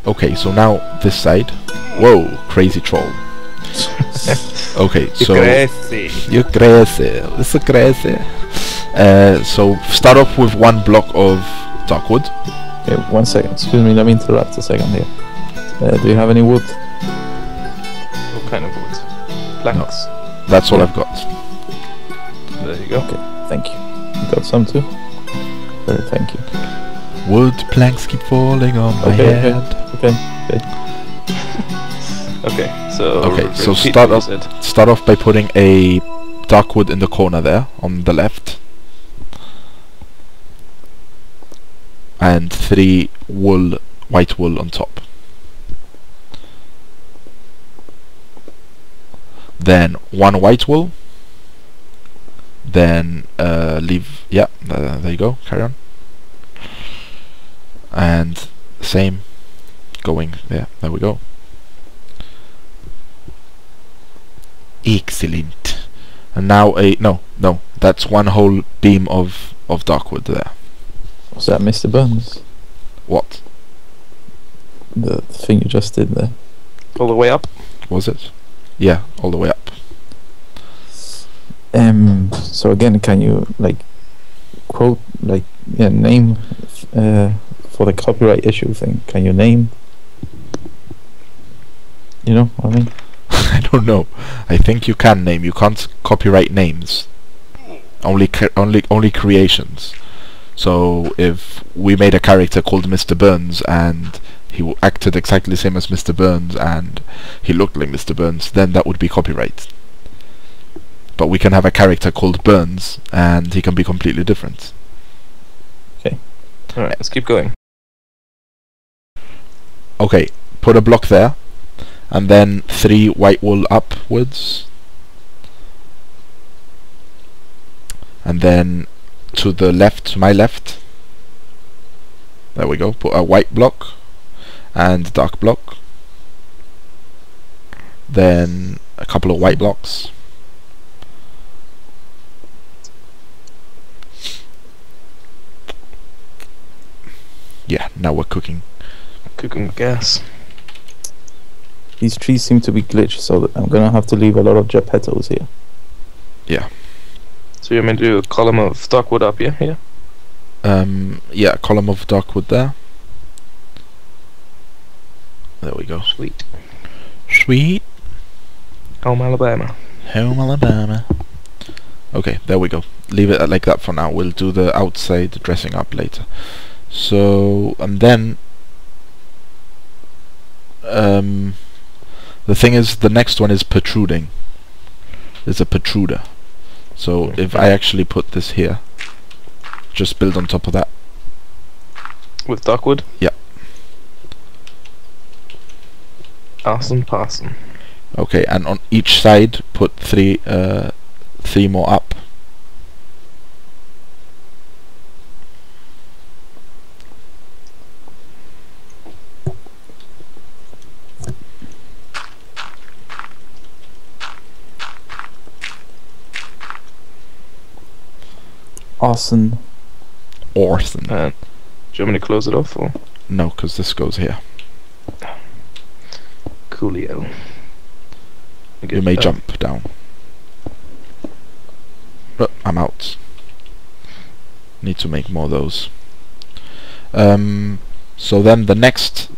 Okay, so now this side. Whoa, crazy troll. Okay, so Crazy. you're crazy. This is crazy. So start off with one block of dark wood. Okay, 1 second. Excuse me, let me interrupt a second here. Do you have any wood? What kind of wood? Planks. That's all I've got. There you go. Okay, thank you. You got some too? Thank you. Wood planks keep falling on my head. Okay. Okay, so repeat start what you off. said. Start off by putting a dark wood in the corner there on the left, and 3 white wool on top. Then 1 white wool. Then leave. Yeah, there you go. Carry on. And same going there. There we go. Excellent. And now no, that's 1 whole beam of dark wood there. Was that Mr. Burns? What The thing you just did there. All the way up. was it? Yeah, all the way up. So again, can you quote name for the copyright issue thing? Can you name? You know what I mean? I don't know. I think you can name. You can't copyright names. Only creations. So if we made a character called Mr. Burns and he acted exactly the same as Mr. Burns and he looked like Mr. Burns, then that would be copyright. But we can have a character called Burns and he can be completely different. Okay. Alright, let's keep going. Okay, put a block there, and then 3 white wool upwards, and then to the left, to my left, there we go, put a white block and dark block, then a couple of white blocks, yeah, now we're cooking. Cooking gas. These trees seem to be glitched, so that I'm gonna have to leave a lot of Geppettos here. Yeah. So you're meant to do a column of dark wood up here? Yeah? Yeah, a column of dark wood there. There we go. Sweet. Sweet. Home Alabama. Home Alabama. Okay, there we go. Leave it like that for now. We'll do the outside dressing up later. So, and then the thing is, the next one is protruding. There's a protruder. So if I actually put this here, just build on top of that. With dark wood? Yeah. Awesome parson. Okay, and on each side put 3 more up. Awesome. Orson. Do you want me to close it off or? No, because this goes here. Coolio. You may jump down. But I'm out. Need to make more of those. So then the next,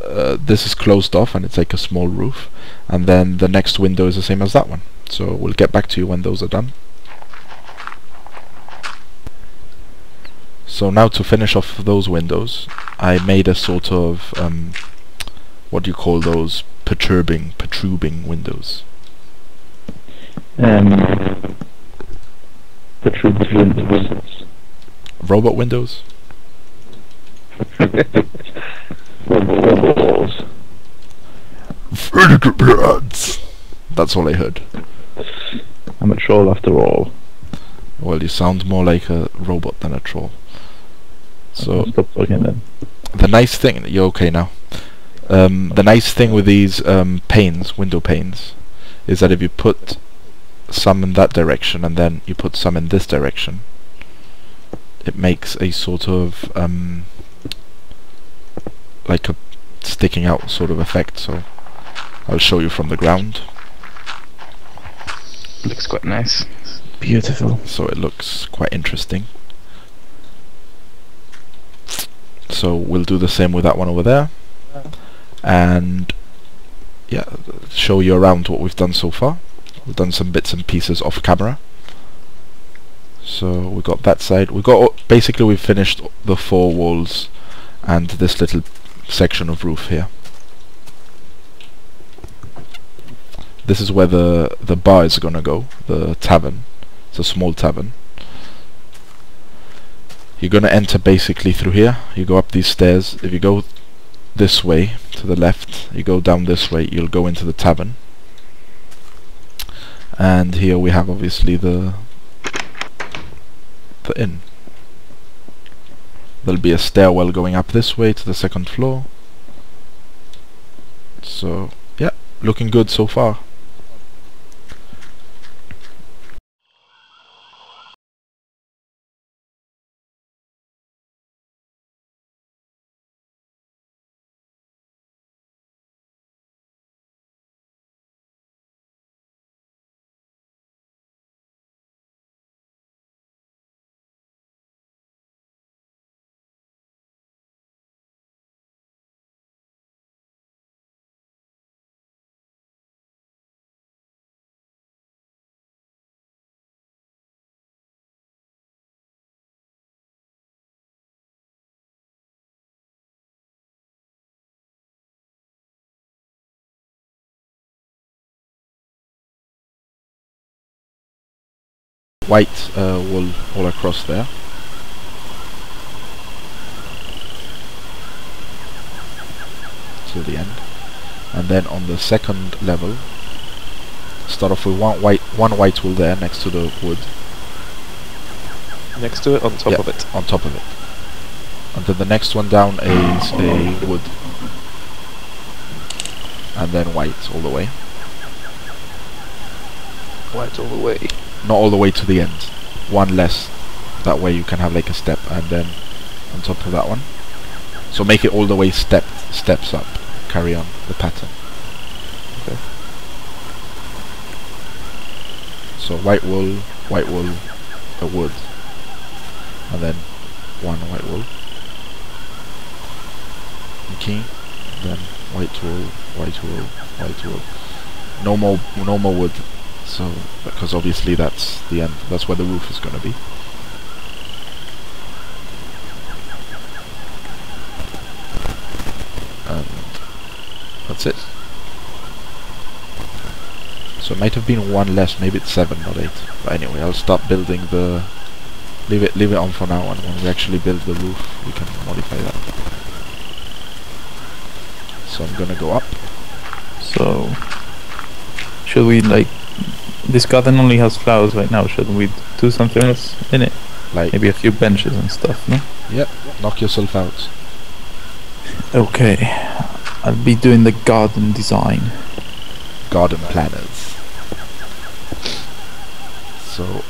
this is closed off and it's like a small roof, and then the next window is the same as that one. So we'll get back to you when those are done. So now to finish off those windows, I made a sort of what do you call those? Protruding windows. Protruding windows. Robot windows? Robot walls. Vertical bloods. That's all I heard. I'm a troll after all. Well, you sound more like a robot than a troll. So Stop talking then. the nice thing, you're okay now. The nice thing with these panes, window panes, is that if you put some in that direction and then you put some in this direction, it makes a sort of like sticking out sort of effect, so I'll show you from the ground. Looks quite nice. Beautiful. So it looks quite interesting. So we'll do the same with that one over there, and yeah, show you around what we've done so far. We've done some bits and pieces off camera. So we got that side. We got basically we've finished the 4 walls and this little section of roof here. This is where the bar is gonna go, the tavern. It's a small tavern. You're gonna enter basically through here. You go up these stairs. If you go this way to the left, you go down this way, you'll go into the tavern. And here we have obviously the inn. There'll be a stairwell going up this way to the 2nd floor. So yeah, looking good so far. White wool all across there. To the end. And then on the 2nd level, start off with one white wool there next to the wood. Next to it, on top of it. On top of it. And then the next one down is a wood. And then white all the way. White all the way. Not all the way to the end. One less. That way you can have like a step, and then on top of that one. So make it all the way steps up. Carry on the pattern. Okay. So white wool, a wood, and then one white wool. Okay. Then white wool, white wool, white wool. No more wood. So, because obviously that's the end, that's where the roof is going to be. And that's it. So it might have been one less, maybe it's 7, not 8. But anyway, I'll start building the... Leave it on for now, and when we actually build the roof, we can modify that. So I'm gonna go up. So, should we like... This garden only has flowers right now, shouldn't we do something else in it? Like... Maybe a few benches and stuff, no? Yep, knock yourself out. Okay, I'll be doing the garden design. Garden planners. So...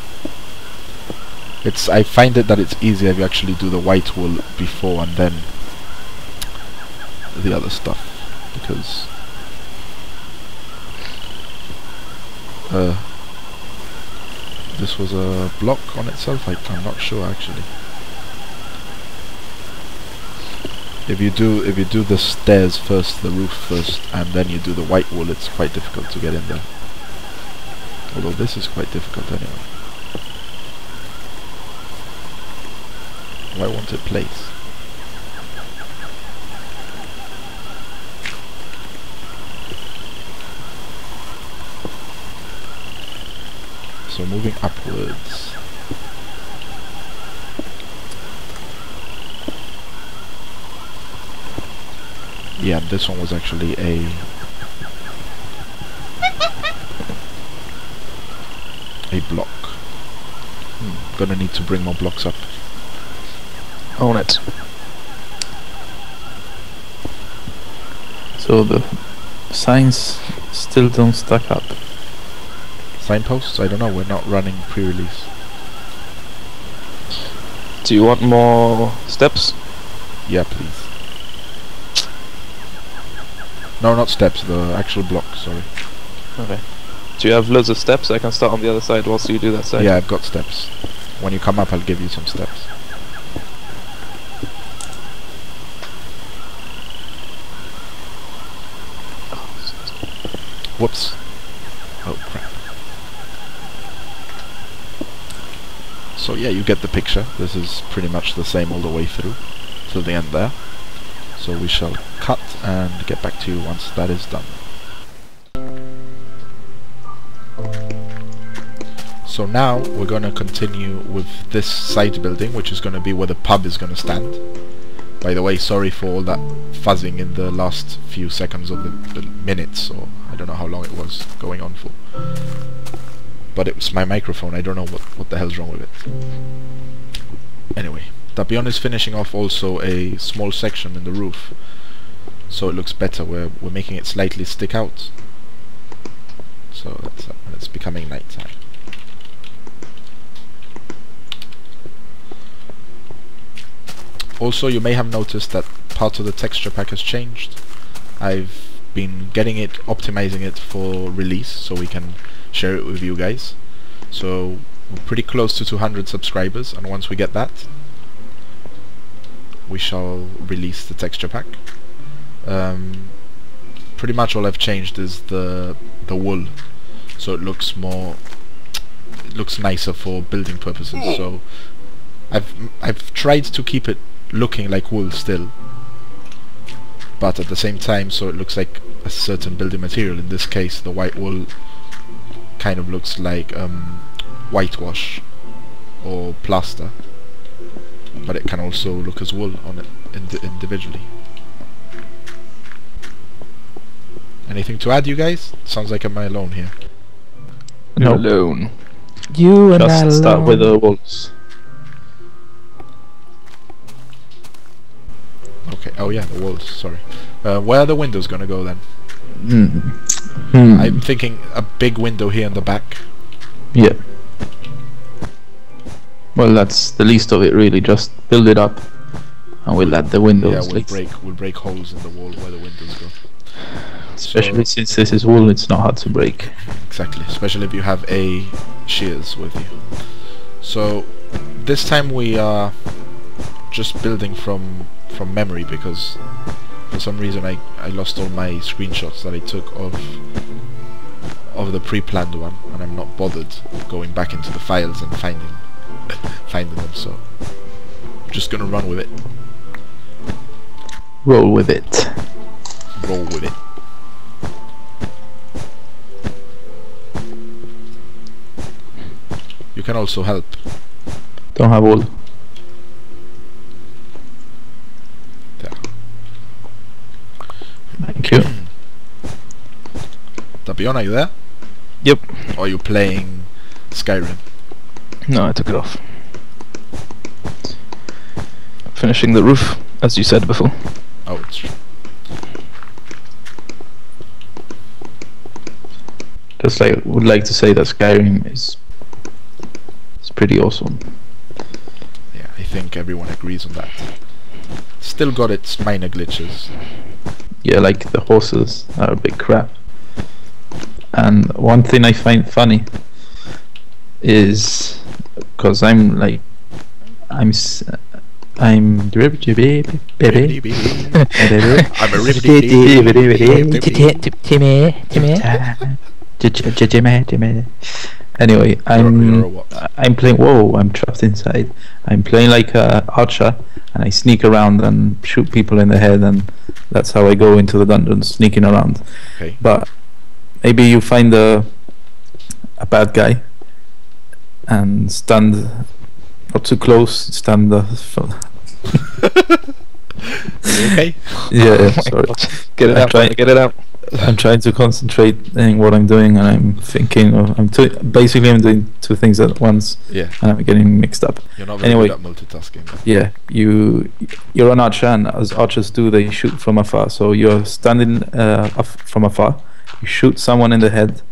I find it that it's easier if you actually do the white wool before and then the other stuff, because this was a block on itself. I'm not sure actually. If you do the stairs first, the roof first, and then you do the white wool, it's quite difficult to get in there. Although this is quite difficult anyway. Why won't it place? So moving upwards. Yeah, and this one was actually a block. Gonna need to bring more blocks up. Own it. So the signs still don't stack up. Signposts? I don't know, we're not running pre-release. Do you want more steps? Yeah, please. No, not steps. The actual block. Sorry. Okay. Do you have loads of steps? I can start on the other side whilst you do that side. Yeah, I've got steps. When you come up, I'll give you some steps. Whoops. Oh crap. So yeah, you get the picture. This is pretty much the same all the way through till the end there. So we shall cut and get back to you once that is done. So now we're going to continue with this side building, which is going to be where the pub is going to stand. By the way, sorry for all that fuzzing in the last few seconds of the minutes, or I don't know how long it was going on for. But it was my microphone, I don't know what the hell's wrong with it. Anyway, Dapion is finishing off also a small section in the roof, so it looks better. We're making it slightly stick out. So that's when it's becoming night time. Also, you may have noticed that part of the texture pack has changed. I've been getting it, optimizing it for release, so we can share it with you guys. So we're pretty close to 200 subscribers, and once we get that, we shall release the texture pack. Pretty much all I've changed is the wool, so it looks nicer for building purposes. So I've tried to keep it looking like wool still, but at the same time so it looks like a certain building material. In this case the white wool kind of looks like whitewash or plaster, but it can also look as wool on it individually. Anything to add, you guys? Sounds like I'm alone here. You're alone. You and Just I start alone. with the walls. Okay, oh yeah, the walls, sorry. Where are the windows gonna go then? I'm thinking a big window here in the back. Yeah. Well, that's the least of it, really. Just build it up, and we'll add the windows. Yeah, we'll break holes in the wall where the windows go. Especially since this is wool, it's not hard to break. Exactly, especially if you have a shears with you. So this time we are just building from memory, because for some reason I lost all my screenshots that I took of the pre-planned one, and I'm not bothered going back into the files and finding them, so I'm just gonna run with it. Roll with it. Roll with it. You can also help. Don't have wool. There. Thank you. Dapion, are you there? Yep. Or are you playing Skyrim? No, I took it off. Finishing the roof, as you said before. Oh, it's true. Just would like to say that Skyrim is pretty awesome. Yeah, I think everyone agrees on that. Still got its minor glitches. Yeah, like the horses are a bit crap. And one thing I find funny is because I'm a ribbity baby. I'm a ribbity. Anyway, You're a what? I'm playing. Whoa! I'm trapped inside. I'm playing like a archer, and I sneak around and shoot people in the head, and that's how I go into the dungeon, sneaking around. Okay. But maybe you find a bad guy and stand not too close. Stand. Okay. Yeah. Sorry. Get it I'm out, trying- get it out. I'm trying to concentrate in what I'm doing, and I'm thinking. I'm doing two things at once, Yeah. and I'm getting mixed up. You're not very Anyway. good at multitasking. But Yeah, you're an archer, and as archers do, they shoot from afar. So you're standing from afar. You shoot someone in the head,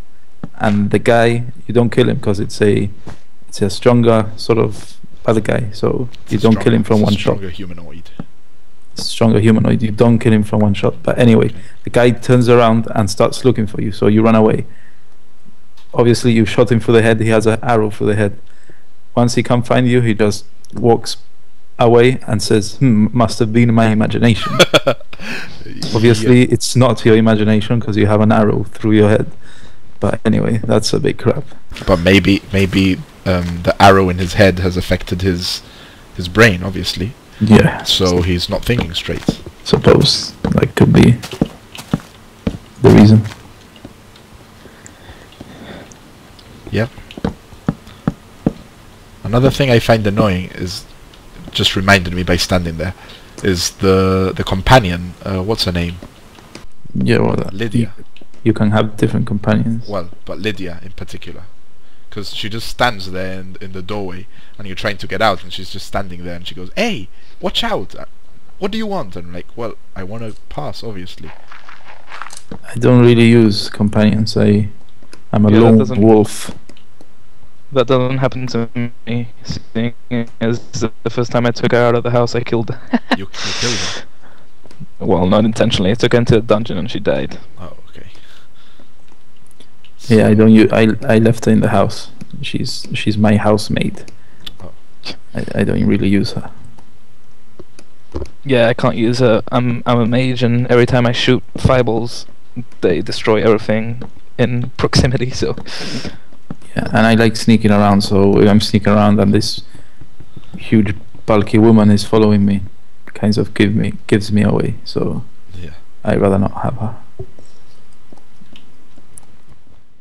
and the guy, you don't kill him because it's a stronger sort of other guy. So you don't kill him from one shot. Stronger humanoid. stronger humanoid. You don't kill him from one shot. But anyway, the guy turns around and starts looking for you, so you run away. Obviously, you shot him through the head. He has an arrow through the head. Once he can't find you, he just walks away and says, must have been my imagination. Obviously, it's not your imagination because you have an arrow through your head. But anyway, that's a big crap. But maybe the arrow in his head has affected his brain, obviously. Yeah. So he's not thinking straight. Suppose that could be the reason. Yep. Another thing I find annoying is, just reminded me by standing there, is the companion. What's her name? Yeah, well, Lydia. You can have different companions. Well, but Lydia in particular, because she just stands there in the doorway, and you're trying to get out, and she's just standing there, and she goes, "Hey, watch out! What do you want?" And I'm like, "Well, I want to pass, obviously." I don't really use companions. I'm a lone wolf. That doesn't happen to me. Seeing as the first time I took her out of the house, I killed her. You killed her? Well, not intentionally. I took her into a dungeon and she died. Oh, okay. Yeah, I don't. I left her in the house. She's my housemaid. Oh. I don't really use her. Yeah, I can't use her. I'm a mage, and every time I shoot fireballs, they destroy everything in proximity. So. Yeah, and I like sneaking around. So if I'm sneaking around and this huge bulky woman is following me, kind of gives me away. So yeah, I'd rather not have her.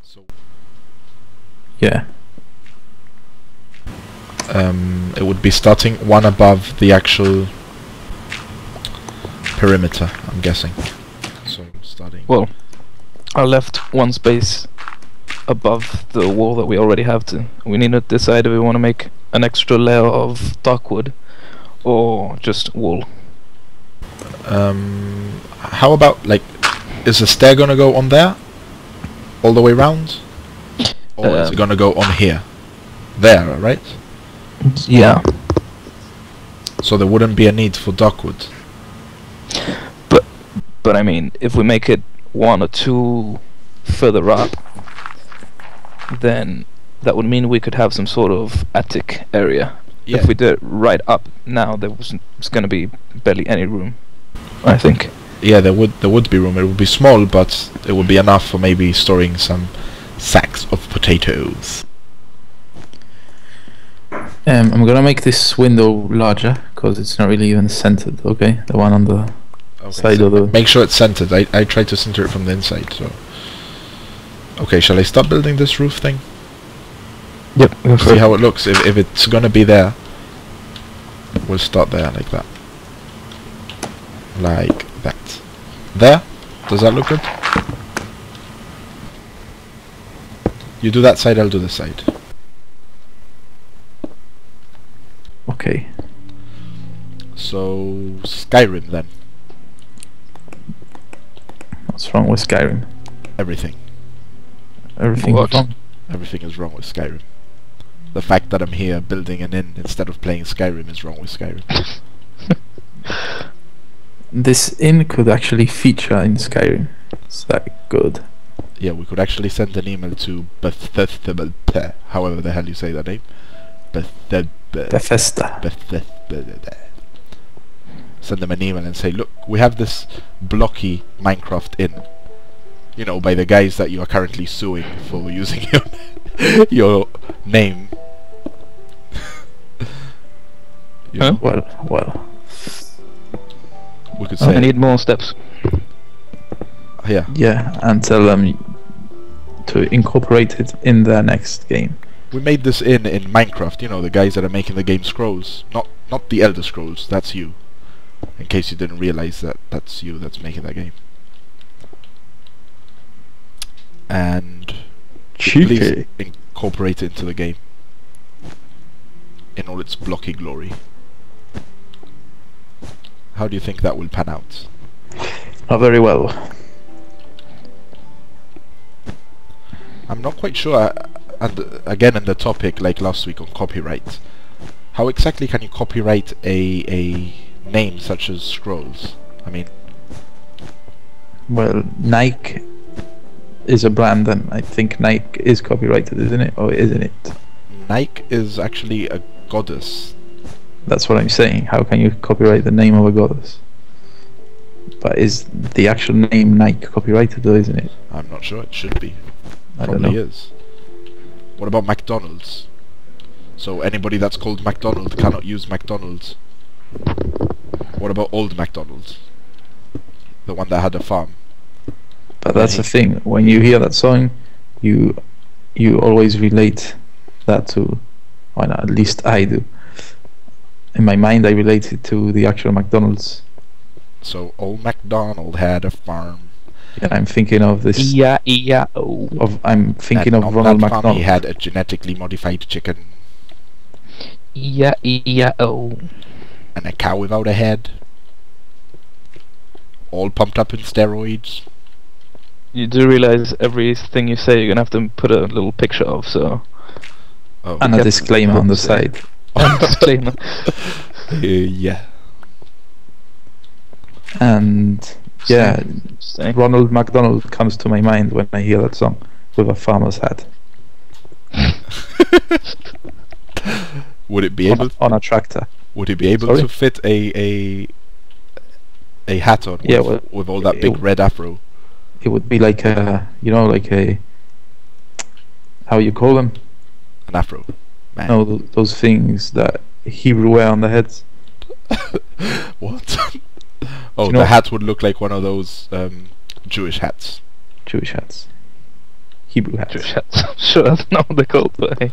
So yeah. It would be starting one above the actual perimeter, I'm guessing. So starting. Well, I left one space above the wall that we already have to. We need to decide if we want to make an extra layer of dark wood or just wall. How about, like, is the stair gonna go on there all the way round, or is it gonna go on here? There, right? Yeah. So there wouldn't be a need for dark wood. But I mean, if we make it one or two further up, then that would mean we could have some sort of attic area. Yeah. If we did it right up now, there's going to be barely any room, I think. Yeah, there would be room. It would be small, but it would be enough for maybe storing some sacks of potatoes. I'm gonna make this window larger because it's not really even centered. Okay, the one on the side so of the. make sure it's centered. I tried to center it from the inside. So. Okay, shall I start building this roof thing? Yep. Go for See it. how it looks. If it's gonna be there, we'll start there like that. Like that. There? Does that look good? You do that side, I'll do this side. Okay. So Skyrim then. What's wrong with Skyrim? Everything. Everything What? wrong. Everything is wrong with Skyrim. The fact that I'm here building an inn instead of playing Skyrim is wrong with Skyrim. This inn could actually feature in Skyrim. Is that good? Yeah, we could actually send an email to Bethesda, however the hell you say that name. Bethesda. Send them an email and say, look, we have this blocky Minecraft inn. You know, by the guys that you are currently suing for using your name. You Huh? know? Well. We could I say, need more steps. yeah. Yeah, and tell them to incorporate it in their next game. We made this in Minecraft, you know, the guys that are making the game Scrolls. Not the Elder Scrolls, that's you. In case you didn't realize that that's you that's making that game. And please incorporate it into the game in all its blocky glory. How do you think that will pan out? Not very well. I'm not quite sure, and again in the topic like last week on copyright, how exactly can you copyright a names such as scrolls. I mean, Well, Nike is a brand, and I think Nike is copyrighted, isn't it? Or isn't it? Nike is actually a goddess. That's what I'm saying. How can you copyright the name of a goddess? But is the actual name Nike copyrighted, or isn't it? I'm not sure. It should be. I don't Probably know. is. What about McDonald's? So anybody that's called McDonald cannot use McDonald's. What about Old McDonald's? The one that had a farm. But that's the thing. When you hear that song, you always relate that to, or not, at least I do. In my mind, I relate it to the actual McDonald's. So Old MacDonald had a farm. And I'm thinking of this. E-I-E-I-O. I'm thinking And of on Ronald that farm McDonald. he had a genetically modified chicken E-I-E-I-O. and a cow without a head. All pumped up in steroids. You do realize everything you say you're gonna have to put a little picture of, so... Oh. And a Get- disclaimer on the side. Disclaimer. Yeah. And yeah, Say. Ronald McDonald comes to my mind when I hear that song with a farmer's hat Would it be able? on a tractor. Would he be able Sorry? to fit a hat on? Yeah, with, well, with all that it big w- red afro. It would be like a, like a, how you call them? An afro. Man. No, those things that Hebrew wear on the heads. What? Oh, you know- the hat would look like one of those Jewish hats. Jewish hats. Hebrew hats. Jewish hats. Sure, that's not what they're called, but hey.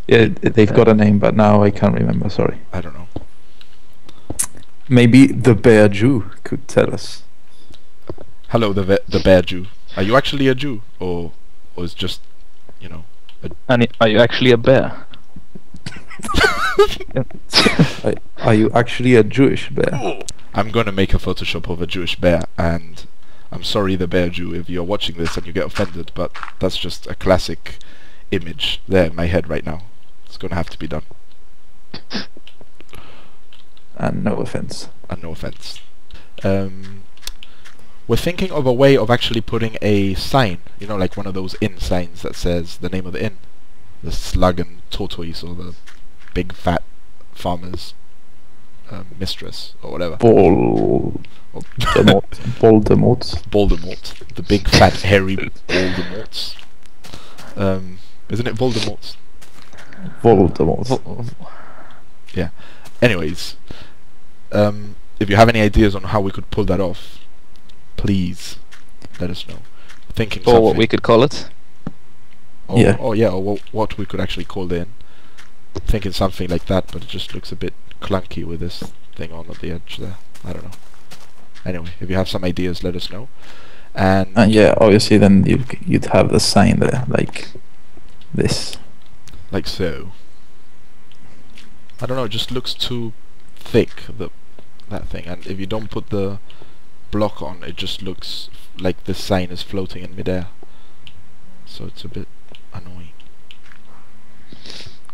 Yeah, they've got a name, but now I can't remember, sorry. I don't know. Maybe the Bear Jew could tell us. Hello, the bear Jew. Are you actually a Jew, or is just, you know? And are you actually a bear? Are you actually a Jewish bear? I'm gonna make a Photoshop of a Jewish bear, and I'm sorry, the bear Jew, if you're watching this and you get offended, but that's just a classic image there in my head right now. It's gonna have to be done, And no offense. and no offense. We're thinking of a way of actually putting a sign, you know, like one of those inn signs that says the name of the inn. The Slug and Tortoise, or the Big Fat Farmer's Mistress, or whatever. Voldemort. Voldemort. Voldemort. The Big Fat Hairy Voldemorts. Isn't it Voldemort? Voldemort. Yeah. Anyways, if you have any ideas on how we could pull that off, please let us know. Thinking Or something. what we could call it. Or, Yeah. or what we could actually call in. Thinking something like that, but it just looks a bit clunky with this thing on at the edge there. I don't know. Anyway, if you have some ideas, let us know. And And yeah, obviously then you'd have the sign there, like this. like so. I don't know, it just looks too thick, that thing, and if you don't put the block on, it just looks like this sign is floating in midair. So it's a bit annoying.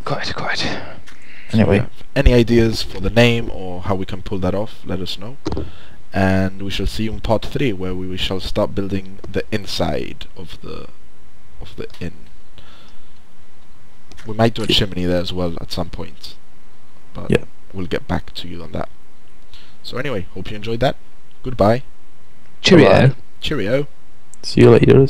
Quite. So, Anyway. yeah, any ideas for the name or how we can pull that off, let us know. And we shall see you in part 3, where we shall start building the inside of the inn. We might do a chimney there as well at some point, but Yeah. we'll get back to you on that. So anyway, hope you enjoyed that. Goodbye. Cheerio. Bye-bye. Cheerio. See you later.